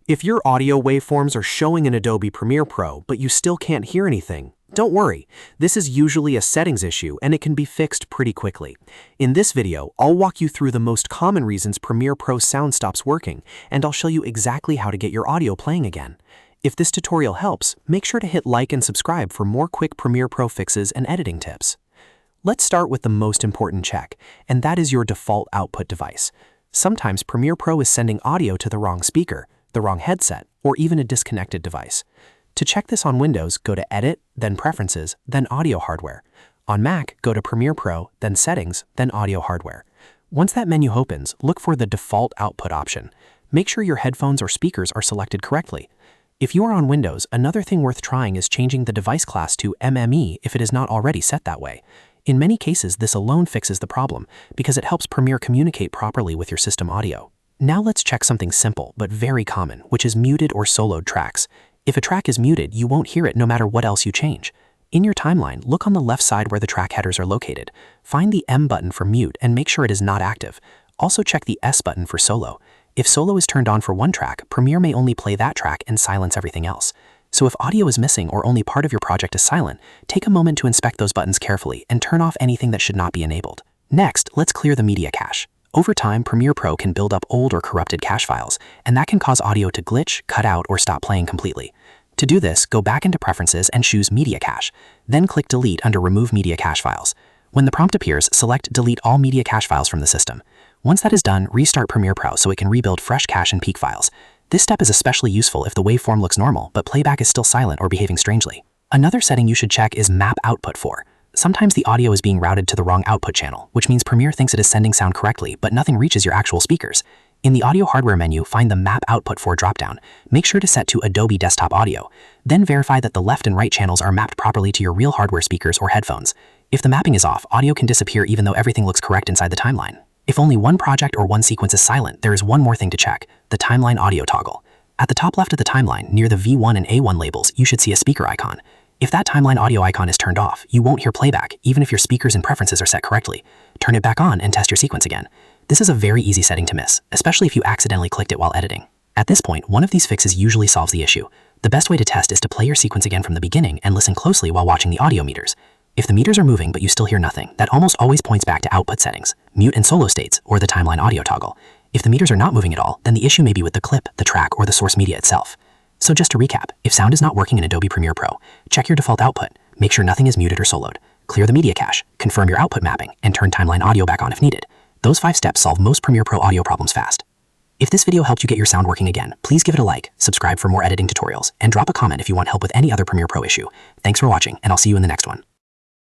If your audio waveforms are showing in Adobe Premiere Pro but you still can't hear anything, don't worry. This is usually a settings issue and it can be fixed pretty quickly. In this video, I'll walk you through the most common reasons Premiere Pro sound stops working, and I'll show you exactly how to get your audio playing again. If this tutorial helps, make sure to hit like and subscribe for more quick Premiere Pro fixes and editing tips. Let's start with the most important check, and that is your default output device. Sometimes Premiere Pro is sending audio to the wrong speaker, the wrong headset, or even a disconnected device. To check this on Windows, go to Edit, then Preferences, then Audio Hardware. On Mac, go to Premiere Pro, then Settings, then Audio Hardware. Once that menu opens, look for the Default Output option. Make sure your headphones or speakers are selected correctly. If you are on Windows, another thing worth trying is changing the device class to MME if it is not already set that way. In many cases, this alone fixes the problem because it helps Premiere communicate properly with your system audio. Now let's check something simple but very common, which is muted or soloed tracks. If a track is muted, you won't hear it no matter what else you change. In your timeline, look on the left side where the track headers are located. Find the M button for mute and make sure it is not active. Also check the S button for solo. If solo is turned on for one track, Premiere may only play that track and silence everything else. So if audio is missing or only part of your project is silent, take a moment to inspect those buttons carefully and turn off anything that should not be enabled. Next, let's clear the media cache. Over time, Premiere Pro can build up old or corrupted cache files, and that can cause audio to glitch, cut out, or stop playing completely. To do this, go back into Preferences and choose Media Cache. Then click Delete under Remove Media Cache Files. When the prompt appears, select Delete all media cache files from the system. Once that is done, restart Premiere Pro so it can rebuild fresh cache and peak files. This step is especially useful if the waveform looks normal, but playback is still silent or behaving strangely. Another setting you should check is Map Output for. Sometimes the audio is being routed to the wrong output channel, which means Premiere thinks it is sending sound correctly, but nothing reaches your actual speakers. In the Audio Hardware menu, find the Map Output for dropdown. Make sure to set to Adobe Desktop Audio. Then verify that the left and right channels are mapped properly to your real hardware speakers or headphones. If the mapping is off, audio can disappear even though everything looks correct inside the timeline. If only one project or one sequence is silent, there is one more thing to check: the Timeline Audio toggle. At the top left of the timeline, near the V1 and A1 labels, you should see a speaker icon. If that timeline audio icon is turned off, you won't hear playback, even if your speakers and preferences are set correctly. Turn it back on and test your sequence again. This is a very easy setting to miss, especially if you accidentally clicked it while editing. At this point, one of these fixes usually solves the issue. The best way to test is to play your sequence again from the beginning and listen closely while watching the audio meters. If the meters are moving but you still hear nothing, that almost always points back to output settings, mute and solo states, or the timeline audio toggle. If the meters are not moving at all, then the issue may be with the clip, the track, or the source media itself. So just to recap, if sound is not working in Adobe Premiere Pro, check your default output, make sure nothing is muted or soloed, clear the media cache, confirm your output mapping, and turn timeline audio back on if needed. Those 5 steps solve most Premiere Pro audio problems fast. If this video helped you get your sound working again, please give it a like, subscribe for more editing tutorials, and drop a comment if you want help with any other Premiere Pro issue. Thanks for watching, and I'll see you in the next one.